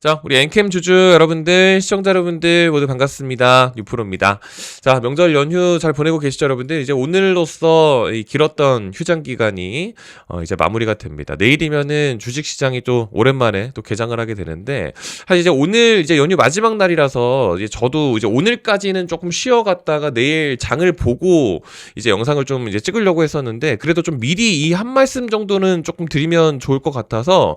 자, 우리 엔캠 주주 여러분들, 시청자 여러분들 모두 반갑습니다. 유프로입니다. 자, 명절 연휴 잘 보내고 계시죠, 여러분들? 이제 오늘로써 이 길었던 휴장 기간이 이제 마무리가 됩니다. 내일이면은 주식 시장이 또 오랜만에 또 개장을 하게 되는데, 사실 이제 오늘 이제 연휴 마지막 날이라서 이제 저도 이제 오늘까지는 조금 쉬어갔다가 내일 장을 보고 이제 영상을 좀 이제 찍으려고 했었는데, 그래도 좀 미리 이 한 말씀 정도는 조금 드리면 좋을 것 같아서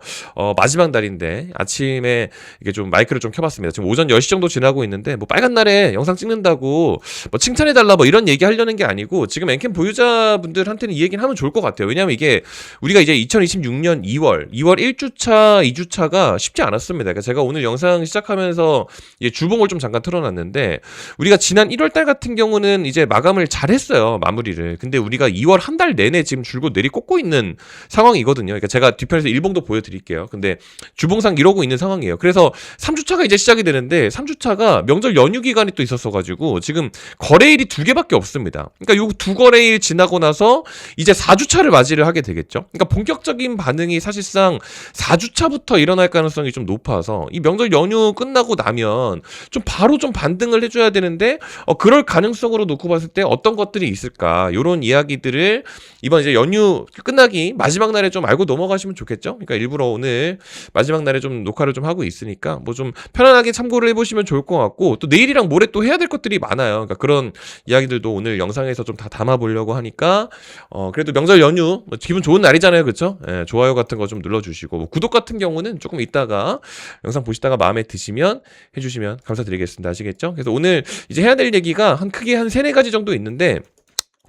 마지막 날인데 아침에 이게 좀 마이크를 좀 켜봤습니다. 지금 오전 10시 정도 지나고 있는데 뭐 빨간 날에 영상 찍는다고 뭐 칭찬해달라 뭐 이런 얘기 하려는 게 아니고 지금 엔캠 보유자분들한테는 이 얘기는 하면 좋을 것 같아요. 왜냐면 이게 우리가 이제 2026년 2월 1주차 2주차가 쉽지 않았습니다. 그러니까 제가 오늘 영상 시작하면서 이제 주봉을 좀 잠깐 틀어놨는데 우리가 지난 1월달 같은 경우는 이제 마감을 잘 했어요. 마무리를. 근데 우리가 2월 한 달 내내 지금 줄곧 내리꽂고 있는 상황이거든요. 그러니까 제가 뒤편에서 일봉도 보여드릴게요. 근데 주봉상 이러고 있는 상황이에요. 그래서 3주차가 이제 시작이 되는데 3주차가 명절 연휴 기간이 또 있었어가지고 지금 거래일이 2개밖에 없습니다. 그러니까 요 두 거래일 지나고 나서 이제 4주차를 맞이를 하게 되겠죠. 그러니까 본격적인 반응이 사실상 4주차부터 일어날 가능성이 좀 높아서 이 명절 연휴 끝나고 나면 좀 바로 좀 반등을 해줘야 되는데 그럴 가능성으로 놓고 봤을 때 어떤 것들이 있을까 이런 이야기들을 이번 이제 연휴 끝나기 마지막 날에 좀 알고 넘어가시면 좋겠죠. 그러니까 일부러 오늘 마지막 날에 좀 녹화를 좀 하고 있으니까 뭐 좀 편안하게 참고를 해보시면 좋을 것 같고 또 내일이랑 모레 또 해야 될 것들이 많아요. 그러니까 그런 이야기들도 오늘 영상에서 좀 다 담아보려고 하니까 그래도 명절 연휴 뭐 기분 좋은 날이잖아요, 그렇죠? 예, 좋아요 같은 거 좀 눌러주시고 뭐 구독 같은 경우는 조금 이따가 영상 보시다가 마음에 드시면 해주시면 감사드리겠습니다. 아시겠죠? 그래서 오늘 이제 해야 될 얘기가 크게 한 3-4가지 정도 있는데.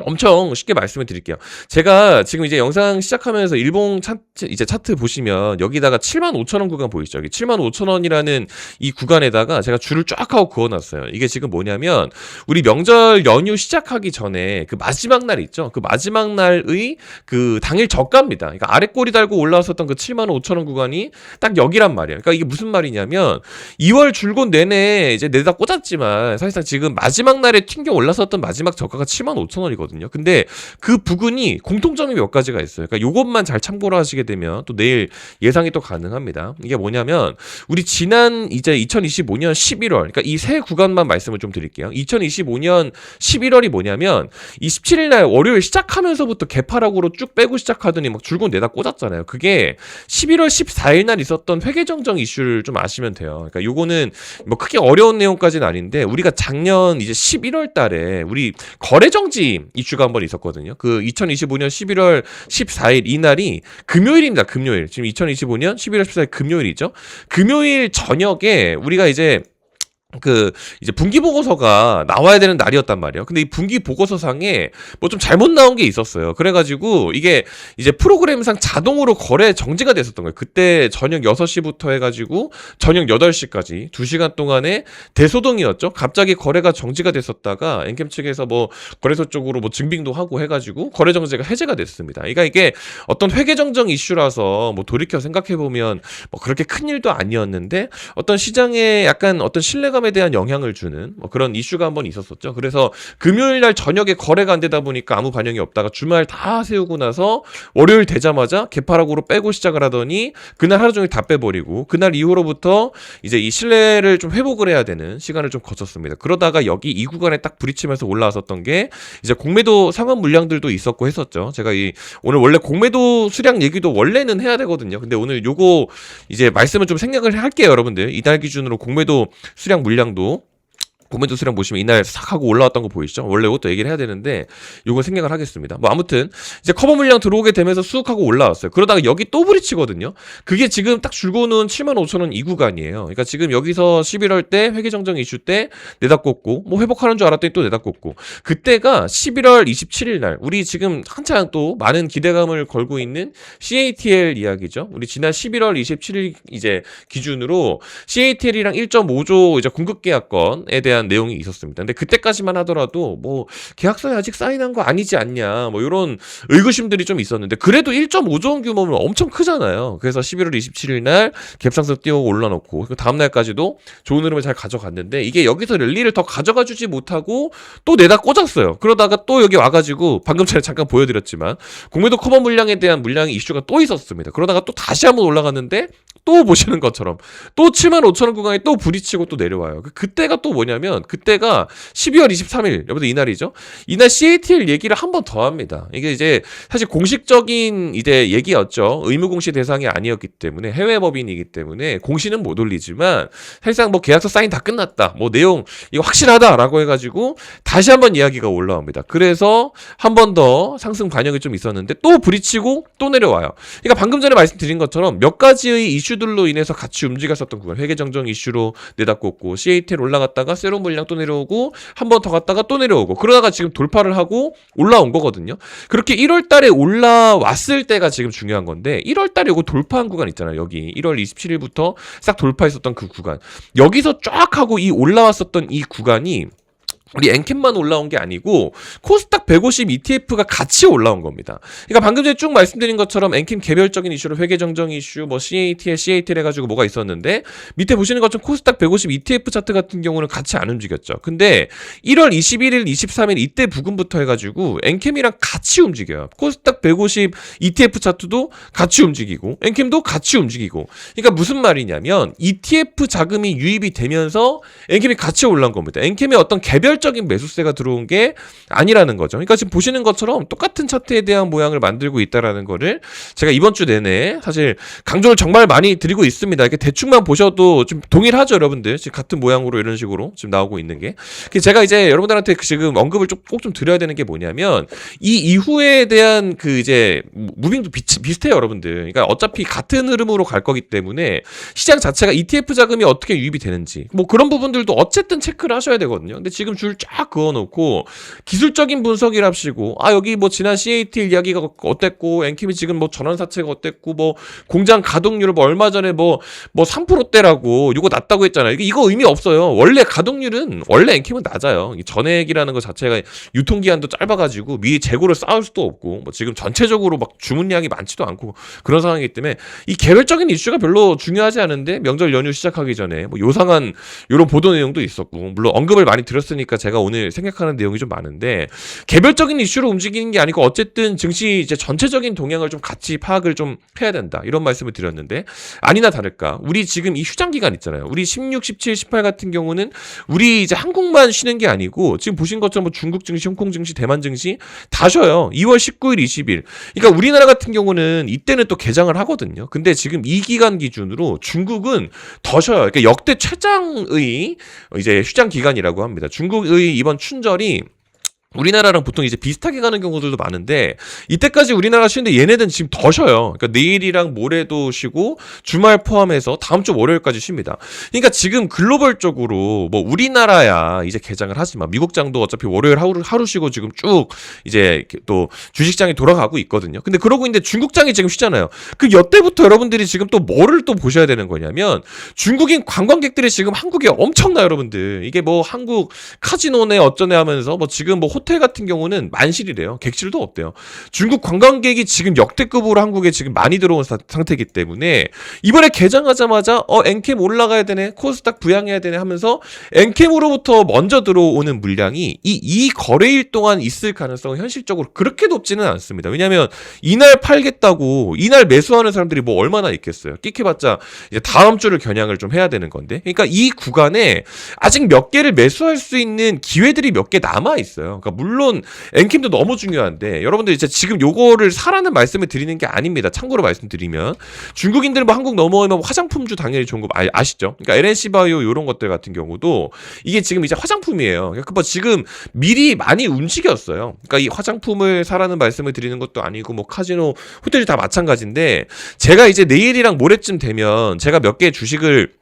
엄청 쉽게 말씀을 드릴게요. 제가 지금 이제 영상 시작하면서 일봉 차트 보시면 여기다가 75,000원 구간 보이시죠? 여기 75,000원이라는 이 구간에다가 제가 줄을 쫙 하고 그어놨어요. 이게 지금 뭐냐면 우리 명절 연휴 시작하기 전에 그 마지막 날 있죠? 그 마지막 날의 그 당일 저가입니다. 그러니까 아래 꼬리 달고 올라왔었던 그 75,000원 구간이 딱 여기란 말이에요. 그러니까 이게 무슨 말이냐면 2월 줄곧 내내 이제 내다 꽂았지만 사실상 지금 마지막 날에 튕겨 올랐었던 마지막 저가가 75,000원이거든요. 근데 그 부근이 공통점이 몇 가지가 있어요. 그러니까 요것만 잘 참고를 하시게 되면 또 내일 예상이 또 가능합니다. 이게 뭐냐면 우리 지난 이제 2025년 11월 그러니까 이 세 구간만 말씀을 좀 드릴게요. 2025년 11월이 뭐냐면 이 17일 날 월요일 시작하면서부터 개파락으로 쭉 빼고 시작하더니 막 줄곧 내다 꽂았잖아요. 그게 11월 14일 날 있었던 회계정정 이슈를 좀 아시면 돼요. 그러니까 요거는 뭐 크게 어려운 내용까지는 아닌데 우리가 작년 이제 11월 달에 우리 거래정지 이슈가 한 번 있었거든요. 그 2025년 11월 14일 이날이 금요일입니다. 금요일. 지금 2025년 11월 14일 금요일이죠. 금요일 저녁에 우리가 이제 이제 분기 보고서가 나와야 되는 날이었단 말이에요. 근데 이 분기 보고서상에 뭐 좀 잘못 나온 게 있었어요. 그래가지고 이게 이제 프로그램상 자동으로 거래 정지가 됐었던 거예요. 그때 저녁 6시부터 해가지고 저녁 8시까지 2시간 동안에 대소동이었죠. 갑자기 거래가 정지가 됐었다가 엔캠 측에서 뭐 거래소 쪽으로 뭐 증빙도 하고 해가지고 거래 정지가 해제가 됐습니다. 그러니까 이게 어떤 회계정정 이슈라서 뭐 돌이켜 생각해보면 뭐 그렇게 큰 일도 아니었는데 어떤 시장에 약간 어떤 신뢰감에 대한 영향을 주는 뭐 그런 이슈가 한번 있었었죠. 그래서 금요일 날 저녁에 거래가 안 되다 보니까 아무 반영이 없다가 주말 다 세우고 나서 월요일 되자마자 개파락으로 빼고 시작을 하더니 그날 하루 종일 다 빼버리고 그날 이후로부터 이제 이 신뢰를 좀 회복을 해야 되는 시간을 좀 거쳤습니다. 그러다가 여기 이 구간에 딱 부딪히면서 올라왔었던 게 이제 공매도 상환 물량들도 있었고 했었죠. 제가 오늘 원래 공매도 수량 얘기도 원래는 해야 되거든요. 근데 오늘 요거 이제 말씀을 좀 생략을 할게요, 여러분들. 이달 기준으로 공매도 수량 물량도 공매도 수량 보시면 이날 싹 하고 올라왔던 거 보이시죠? 원래 이것도 얘기를 해야 되는데 요건 생각을 하겠습니다. 뭐 아무튼 이제 커버 물량 들어오게 되면서 쑥 하고 올라왔어요. 그러다가 여기 또 브리치거든요. 그게 지금 딱 줄고는 75,000원 이 구간이에요. 그러니까 지금 여기서 11월 때 회계정정 이슈 때 내다 꽂고 뭐 회복하는 줄 알았더니 또 내다 꽂고 그때가 11월 27일 날 우리 지금 한창 또 많은 기대감을 걸고 있는 CATL 이야기죠. 우리 지난 11월 27일 이제 기준으로 CATL이랑 1.5조 이제 공급 계약권에 대한 대한 내용이 있었습니다. 근데 그때까지만 하더라도 뭐 계약서에 아직 사인한 거 아니지 않냐 뭐 이런 의구심들이 좀 있었는데 그래도 1.5조 원 규모면 엄청 크잖아요. 그래서 11월 27일 날 갭상승 띄우고 올라놓고 그 다음 날까지도 좋은 흐름을 잘 가져갔는데 이게 여기서 랠리를 더 가져가 주지 못하고 또 내다 꽂았어요. 그러다가 또 여기 와가지고 방금 전에 잠깐 보여드렸지만 공매도 커버 물량에 대한 물량의 이슈가 또 있었습니다. 그러다가 또 다시 한번 올라갔는데 또 보시는 것처럼 또 75,000원 구간에 또 부딪히고 또 내려와요. 그때가 또 뭐냐면 그때가 12월 23일 여러분들 이날이죠. 이날 CATL 얘기를 한 번 더 합니다. 이게 이제 사실 공식적인 이제 얘기였죠. 의무 공시 대상이 아니었기 때문에 해외 법인이기 때문에 공시는 못 올리지만 사실상 뭐 계약서 사인 다 끝났다. 뭐 내용 이거 확실하다라고 해가지고 다시 한번 이야기가 올라옵니다. 그래서 한 번 더 상승 반영이 좀 있었는데 또 부딪히고 또 내려와요. 그러니까 방금 전에 말씀드린 것처럼 몇 가지의 이슈들로 인해서 같이 움직였었던 구간 회계정정 이슈로 내다꽂고 CATL 올라갔다가 세로 물량 또 내려오고 한 번 더 갔다가 또 내려오고 그러다가 지금 돌파를 하고 올라온 거거든요. 그렇게 1월 달에 올라왔을 때가 지금 중요한 건데 1월 달에 이거 돌파한 구간 있잖아요. 여기 1월 27일부터 싹 돌파했었던 그 구간 여기서 쫙 하고 이 올라왔었던 이 구간이 우리 엔캡만 올라온 게 아니고 코스닥 150 ETF가 같이 올라온 겁니다. 그러니까 방금 전에 쭉 말씀드린 것처럼 엔캡 개별적인 이슈로 회계정정 이슈, 뭐 CATL 해가지고 뭐가 있었는데 밑에 보시는 것처럼 코스닥 150 ETF 차트 같은 경우는 같이 안 움직였죠. 근데 1월 21일, 23일 이때 부근부터 해가지고 엔캡이랑 같이 움직여요. 코스닥 150 ETF 차트도 같이 움직이고 엔캡도 같이 움직이고. 그러니까 무슨 말이냐면 ETF 자금이 유입이 되면서 엔캡이 같이 올라온 겁니다. 엔캡의 어떤 개별적인 매수세가 들어온 게 아니라는 거죠. 그러니까 지금 보시는 것처럼 똑같은 차트에 대한 모양을 만들고 있다라는 거를 제가 이번 주 내내 사실 강조를 정말 많이 드리고 있습니다. 이렇게 대충만 보셔도 좀 동일하죠, 여러분들. 지금 같은 모양으로 이런 식으로 지금 나오고 있는 게. 제가 이제 여러분들한테 지금 언급을 꼭 좀 드려야 되는 게 뭐냐면 이 이후에 대한 그 이제 무빙도 비슷해요, 여러분들. 그러니까 어차피 같은 흐름으로 갈 거기 때문에 시장 자체가 ETF 자금이 어떻게 유입이 되는지 뭐 그런 부분들도 어쨌든 체크를 하셔야 되거든요. 근데 지금 줄 쫙 그어놓고 기술적인 분석이랍시고 여기 뭐 지난 CATL 이야기가 어땠고 엔킴이 지금 뭐 전환사채가 어땠고 뭐 공장 가동률을 뭐 얼마 전에 뭐 3%대라고 이거 낮다고 했잖아요. 이거 의미 없어요. 원래 가동률은 원래 엔킴은 낮아요. 전액이라는 것 자체가 유통기한도 짧아가지고 미리 재고를 쌓을 수도 없고 뭐 지금 전체적으로 막 주문량이 많지도 않고 그런 상황이기 때문에 이 개별적인 이슈가 별로 중요하지 않은데 명절 연휴 시작하기 전에 뭐 요상한 이런 보도 내용도 있었고 물론 언급을 많이 드렸으니까 제가 오늘 생각하는 내용이 좀 많은데 개별적인 이슈로 움직이는 게 아니고 어쨌든 증시 이제 전체적인 동향을 좀 같이 파악을 좀 해야 된다 이런 말씀을 드렸는데 아니나 다를까 우리 지금 이 휴장 기간 있잖아요. 우리 16, 17, 18 같은 경우는 우리 이제 한국만 쉬는 게 아니고 지금 보신 것처럼 뭐 중국 증시, 홍콩 증시, 대만 증시 다 쉬어요. 2월 19일, 20일. 그러니까 우리나라 같은 경우는 이때는 또 개장을 하거든요. 근데 지금 이 기간 기준으로 중국은 더 쉬어요. 그러니까 역대 최장의 이제 휴장 기간이라고 합니다. 중국의 이번 춘절이 우리나라랑 보통 이제 비슷하게 가는 경우들도 많은데 이때까지 우리나라 쉬는데 얘네들은 지금 더 쉬어요. 그러니까 내일이랑 모레도 쉬고 주말 포함해서 다음 주 월요일까지 쉽니다. 그러니까 지금 글로벌적으로 뭐 우리나라야 이제 개장을 하지만 미국장도 어차피 월요일 하루 쉬고 지금 쭉 이제 또 주식장이 돌아가고 있거든요. 근데 그러고 있는데 중국장이 지금 쉬잖아요. 그 여태부터 여러분들이 지금 또 뭐를 또 보셔야 되는 거냐면 중국인 관광객들이 지금 한국에 엄청나 여러분들. 이게 뭐 한국 카지노네 어쩌네 하면서 뭐 지금 뭐 호텔 같은 경우는 만실이래요. 객실도 없대요. 중국 관광객이 지금 역대급으로 한국에 지금 많이 들어온 상태이기 때문에 이번에 개장하자마자 엔캠 올라가야 되네, 코스닥 부양해야 되네 하면서 엔캠으로부터 먼저 들어오는 물량이 이 거래일 동안 있을 가능성은 현실적으로 그렇게 높지는 않습니다. 왜냐하면 이날 팔겠다고 이날 매수하는 사람들이 뭐 얼마나 있겠어요. 끽해봤자 이제 다음 주를 겨냥을 좀 해야 되는 건데, 그러니까 이 구간에 아직 몇 개를 매수할 수 있는 기회들이 몇 개 남아 있어요. 그러니까 물론 엔캠도 너무 중요한데 여러분들 이제 지금 요거를 사라는 말씀을 드리는 게 아닙니다. 참고로 말씀드리면 중국인들 뭐 한국 넘어오면 화장품주 당연히 좋은 거 아시죠? 그러니까 LNC 바이오 이런 것들 같은 경우도 이게 지금 이제 화장품이에요. 그러니까 뭐 지금 미리 많이 움직였어요. 그러니까 이 화장품을 사라는 말씀을 드리는 것도 아니고 뭐 카지노, 호텔이 다 마찬가지인데 제가 이제 내일이랑 모레쯤 되면 제가 몇 개 주식을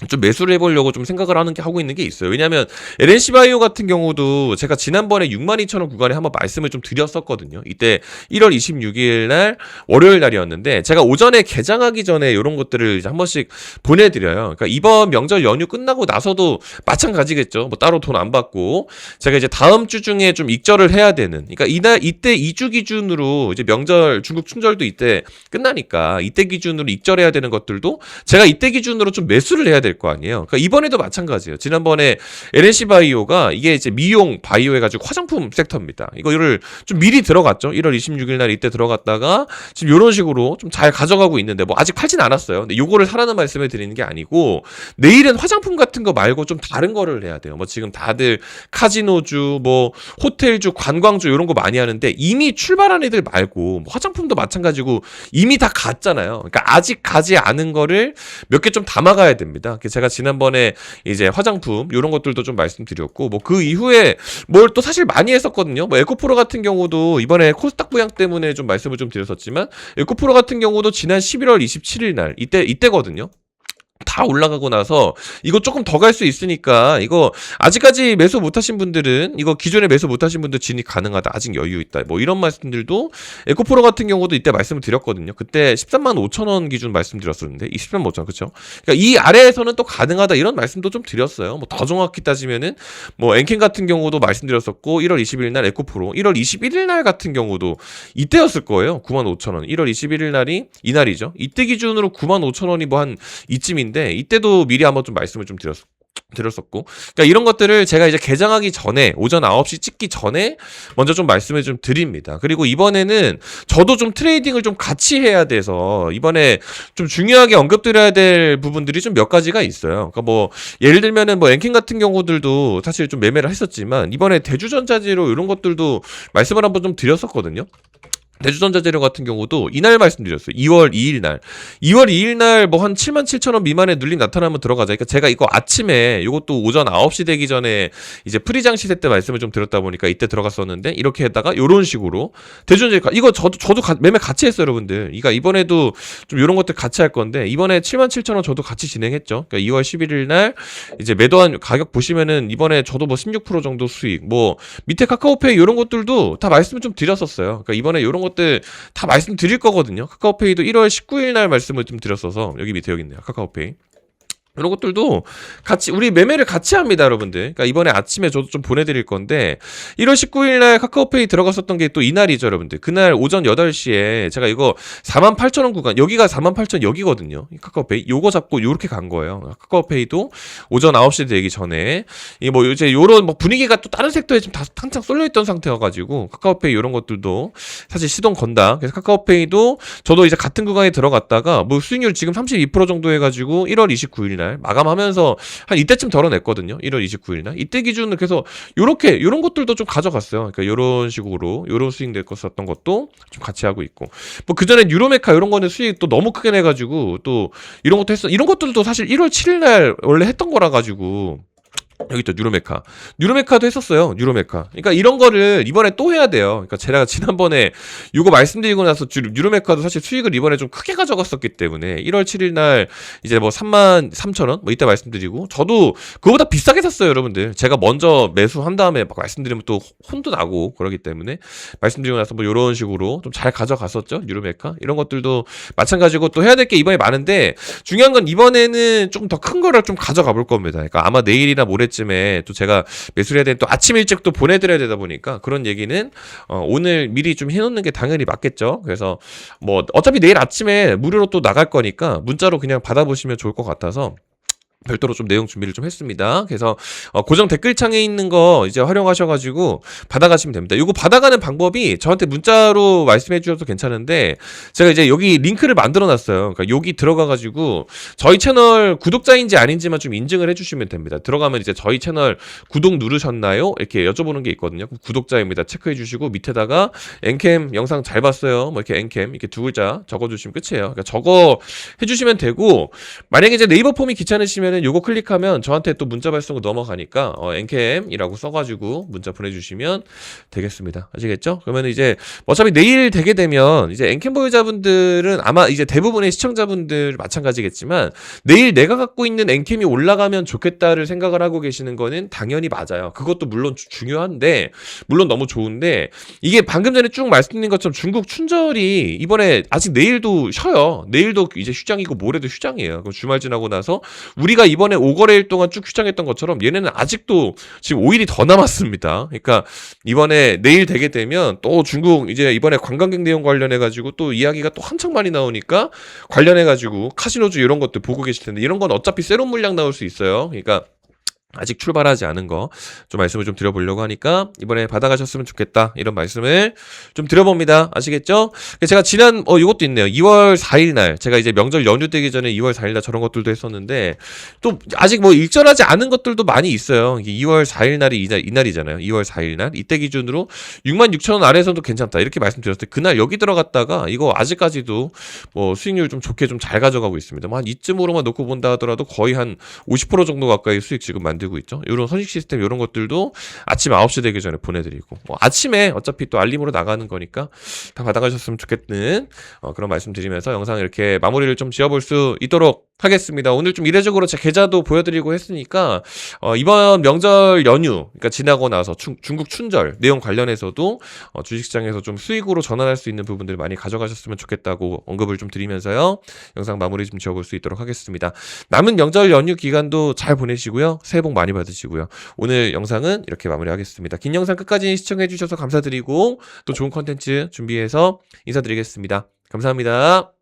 좀 매수를 해보려고 좀 생각을 하고 있는 게 있어요. 왜냐하면 LNC바이오 같은 경우도 제가 지난번에 62,000원 구간에 한번 말씀을 좀 드렸었거든요. 이때 1월 26일 날 월요일 날이었는데 제가 오전에 개장하기 전에 이런 것들을 이제 한 번씩 보내드려요. 그러니까 이번 명절 연휴 끝나고 나서도 마찬가지겠죠. 뭐 따로 돈 안 받고 제가 이제 다음 주 중에 좀 익절을 해야 되는. 그러니까 이때 2주 기준으로 이제 명절 중국 춘절도 이때 끝나니까 이때 기준으로 익절해야 되는 것들도 제가 이때 기준으로 좀 매수를 해야 될 거 아니에요. 그러니까 이번에도 마찬가지예요. 지난번에 LNC 바이오가 이게 이제 미용 바이오 해가지고 화장품 섹터입니다. 이거를 좀 미리 들어갔죠. 1월 26일 날 이때 들어갔다가 지금 이런 식으로 좀 잘 가져가고 있는데 뭐 아직 팔진 않았어요. 근데 요거를 사라는 말씀을 드리는 게 아니고 내일은 화장품 같은 거 말고 좀 다른 거를 해야 돼요. 뭐 지금 다들 카지노주, 뭐 호텔주, 관광주 이런 거 많이 하는데 이미 출발한 애들 말고 뭐 화장품도 마찬가지고 이미 다 갔잖아요. 그러니까 아직 가지 않은 거를 몇 개 좀 담아가야 됩니다. 제가 지난번에 이제 화장품 이런 것들도 좀 말씀드렸고 뭐 그 이후에 뭘 또 사실 많이 했었거든요. 뭐 에코프로 같은 경우도 이번에 코스닥 부양 때문에 좀 말씀을 좀 드렸었지만 에코프로 같은 경우도 지난 11월 27일 날 이때거든요. 다 올라가고 나서 이거 조금 더 갈 수 있으니까 이거 아직까지 매수 못하신 분들은 이거 기존에 매수 못하신 분들 진입 가능하다. 아직 여유 있다. 뭐 이런 말씀들도 에코프로 같은 경우도 이때 말씀을 드렸거든요. 그때 13만 5천 원 기준 말씀드렸었는데 13만 5천 원 그렇죠? 그러니까 이 아래에서는 또 가능하다 이런 말씀도 좀 드렸어요. 뭐 더 정확히 따지면은 뭐 엔캔 같은 경우도 말씀드렸었고 1월 20일 날 에코프로 1월 21일 날 같은 경우도 이때였을 거예요. 9만 5천 원. 1월 21일 날이 이날이죠. 이때 기준으로 9만 5천 원이 뭐 한 이쯤인데 이때도 미리 한번 좀 말씀을 좀 드렸었고 그러니까 이런 것들을 제가 이제 개장하기 전에 오전 9시 찍기 전에 먼저 좀 말씀을 좀 드립니다. 그리고 이번에는 저도 좀 트레이딩을 좀 같이 해야 돼서 이번에 좀 중요하게 언급드려야 될 부분들이 좀 몇 가지가 있어요. 그러니까 뭐 예를 들면은 뭐 엔킨 같은 경우들도 사실 좀 매매를 했었지만 이번에 대주전자재료 이런 것들도 말씀을 한번 좀 드렸었거든요. 대주전자재료 같은 경우도 이날 말씀드렸어요. 2월 2일 날. 2월 2일 날 뭐 한 77,000원 미만의 눌림 나타나면 들어가자. 그러니까 제가 이거 아침에 이것도 오전 9시 되기 전에 이제 프리장 시세 때 말씀을 좀 드렸다 보니까 이때 들어갔었는데 이렇게 했다가 요런 식으로 대주전자재 이거 저도 매매 같이 했어요, 여러분들. 그러니까 이번에도 좀 요런 것들 같이 할 건데 이번에 77,000원 저도 같이 진행했죠. 그러니까 2월 11일 날 이제 매도한 가격 보시면은 이번에 저도 뭐 16% 정도 수익 뭐 밑에 카카오페이 요런 것들도 다 말씀을 좀 드렸었어요. 그러니까 이번에 요런 것들 다 말씀드릴 거거든요. 카카오페이도 1월 19일 날 말씀을 좀 드렸어서 여기 밑에 여기 있네요. 카카오페이. 이런 것들도 같이 우리 매매를 같이 합니다, 여러분들. 그러니까 이번에 아침에 저도 좀 보내드릴 건데 1월 19일 날 카카오페이 들어갔었던 게 또 이날이죠, 여러분들. 그날 오전 8시에 제가 이거 48,000원 구간 여기가 48,000 여기거든요. 카카오페이 요거 잡고 요렇게 간 거예요. 카카오페이도 오전 9시 되기 전에 이 뭐 이제 요런 뭐 분위기가 또 다른 섹터에 좀 다 탕창 쏠려있던 상태여가지고 카카오페이 요런 것들도 사실 시동 건다. 그래서 카카오페이도 저도 이제 같은 구간에 들어갔다가 뭐 수익률 지금 32% 정도 해가지고 1월 29일 날 마감하면서 한 이때쯤 덜어냈거든요. 1월 29일 날. 이때 기준으로 그래서 요런 것들도 좀 가져갔어요. 그러니까 요런 식으로 요런 수익 낼 거 썼던 것도 좀 같이 하고 있고. 뭐 그전에 유로메카 요런 거는 수익 또 너무 크게 내 가지고 또 이런 것도 했어. 이런 것들도 사실 1월 7일 날 원래 했던 거라 가지고 여기 또 뉴로메카도 했었어요. 뉴로메카. 그러니까 이런 거를 이번에 또 해야 돼요. 그러니까 제가 지난번에 이거 말씀드리고 나서 뉴로메카도 사실 수익을 이번에 좀 크게 가져갔었기 때문에 1월 7일 날 이제 뭐 33,000원 뭐 이때 말씀드리고 저도 그거보다 비싸게 샀어요, 여러분들. 제가 먼저 매수한 다음에 막 말씀드리면 또 혼도 나고 그러기 때문에 말씀드리고 나서 뭐 이런 식으로 좀 잘 가져갔었죠. 뉴로메카. 이런 것들도 마찬가지고 또 해야 될 게 이번에 많은데 중요한 건 이번에는 조금 더 큰 거를 좀 가져가 볼 겁니다. 그러니까 아마 내일이나 모레쯤에 또 제가 매수를 해야 되는 또 아침 일찍 또 보내드려야 되다 보니까 그런 얘기는 오늘 미리 좀 해놓는 게 당연히 맞겠죠. 그래서 뭐 어차피 내일 아침에 무료로 또 나갈 거니까 문자로 그냥 받아보시면 좋을 것 같아서 별도로 좀 내용 준비를 좀 했습니다. 그래서 고정 댓글창에 있는 거 이제 활용하셔가지고 받아가시면 됩니다. 이거 받아가는 방법이 저한테 문자로 말씀해 주셔도 괜찮은데 제가 이제 여기 링크를 만들어놨어요. 그러니까 여기 들어가가지고 저희 채널 구독자인지 아닌지만 좀 인증을 해주시면 됩니다. 들어가면 이제 저희 채널 구독 누르셨나요? 이렇게 여쭤보는 게 있거든요. 구독자입니다. 체크해주시고 밑에다가 엔캠 영상 잘 봤어요. 뭐 이렇게 엔캠 이렇게 두 글자 적어주시면 끝이에요. 그러니까 적어 해주시면 되고 만약에 이제 네이버 폼이 귀찮으시면 그러면은 요거 클릭하면 저한테 또 문자 발송으로 넘어가니까 엔캠이라고 써가지고 문자 보내주시면 되겠습니다. 아시겠죠? 그러면 이제 어차피 내일 되게 되면 이제 엔캠 보유자분들은 아마 이제 대부분의 시청자분들 마찬가지겠지만 내일 내가 갖고 있는 엔캠이 올라가면 좋겠다를 생각을 하고 계시는 거는 당연히 맞아요. 그것도 물론 중요한데 물론 너무 좋은데 이게 방금 전에 쭉 말씀드린 것처럼 중국 춘절이 이번에 아직 내일도 쉬어요. 내일도 이제 휴장이고 모레도 휴장이에요. 그럼 주말 지나고 나서 우리가 이번에 5거래일 동안 쭉 휴장했던 것처럼 얘네는 아직도 지금 5일이 더 남았습니다. 그러니까 이번에 내일 되게 되면 또 중국 이제 이번에 관광객 내용 관련해 가지고 또 이야기가 또 한창 많이 나오니까 관련해 가지고 카지노주 이런 것들 보고 계실 텐데 이런 건 어차피 새로운 물량 나올 수 있어요. 그러니까 아직 출발하지 않은 거 좀 말씀을 좀 드려보려고 하니까 이번에 받아가셨으면 좋겠다 이런 말씀을 좀 드려봅니다. 아시겠죠? 제가 지난 이것도 있네요. 2월 4일 날 제가 이제 명절 연휴 되기 전에 2월 4일 날 저런 것들도 했었는데 또 아직 뭐 일절하지 않은 것들도 많이 있어요. 2월 4일 날이 이날이잖아요. 2월 4일 날 이때 기준으로 66,000원 아래에서도 괜찮다 이렇게 말씀드렸을 때 그날 여기 들어갔다가 이거 아직까지도 뭐 수익률 좀 좋게 좀 잘 가져가고 있습니다. 뭐 한 이쯤으로만 놓고 본다 하더라도 거의 한 50% 정도 가까이 수익 지금 만들고 있죠. 이런 선식 시스템 이런 것들도 아침 9시 되기 전에 보내드리고 아침에 어차피 또 알림으로 나가는 거니까 다 받아가셨으면 좋겠는 그런 말씀 드리면서 영상 이렇게 마무리를 좀 지어볼 수 있도록 하겠습니다. 오늘 좀 이례적으로 제 계좌도 보여드리고 했으니까 이번 명절 연휴 그러니까 지나고 나서 중국 춘절 내용 관련해서도 주식시장에서 좀 수익으로 전환할 수 있는 부분들 많이 가져가셨으면 좋겠다고 언급을 좀 드리면서요. 영상 마무리 좀 지어볼 수 있도록 하겠습니다. 남은 명절 연휴 기간도 잘 보내시고요. 새해 복 많이 받으시고요. 오늘 영상은 이렇게 마무리하겠습니다. 긴 영상 끝까지 시청해 주셔서 감사드리고 또 좋은 컨텐츠 준비해서 인사드리겠습니다. 감사합니다.